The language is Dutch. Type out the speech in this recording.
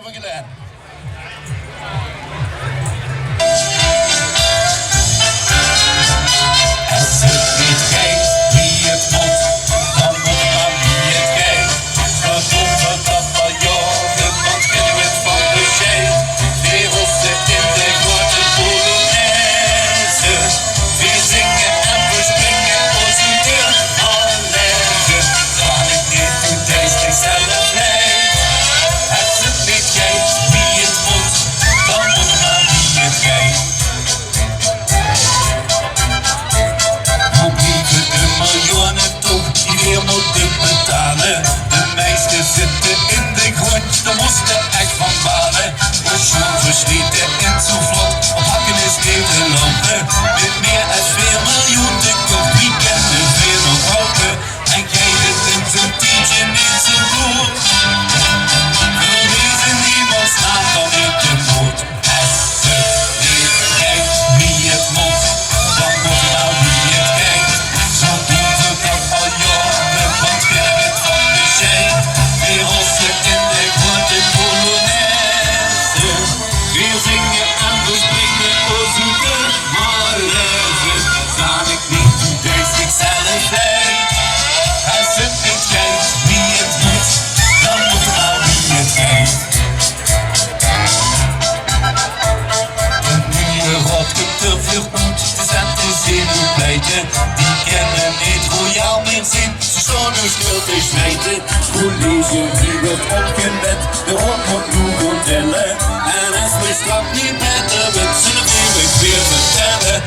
van gedaan. Als het niet geeft wie het moet, dan moet maar wie het geeft. Verdomme dat wel jorgen, want kennen we het van de zee. Wereld zit in de grote Polonaise. We zingen en we springen ons niet in malaise. Waar ik niet doe, deze ik zelf weet. Als het niet geeft wie het moet, dan moet maar wie het geeft. Hoe blijven de miljoenen toch die weer moeten betalen? De meesten zitten in de grond, daar moesten echt van balen. De schoen verslieten in zo vlot, op hakken is Nederland. Met meer dan 2 miljoen te koop, wie kennen veel nog hopen? En geeft het in zijn tientje niet zo goed. Wil deze niemand staan dan niet te moed. Als het niet geeft wie het moet, dan moet nou wie het geeft. Zo doen we dat al jaren, want kennen we het van de zee. Wereld zit in de grote Polonaise. We zingen en we springen over de malaise. Staan ik niet, doe deze ik zelf weet. Als het niet geeft wie het moet, dan moet nou wie het geeft. De nieuwe rotgeturfje moet, ze zetten zin op weten. Die kennen niet royaal meer zin, ze staan nu stil te zweten. College die wordt opgewet, de hond moet nu rondtellen. En als we straks niet beter, we zullen we weer vertellen.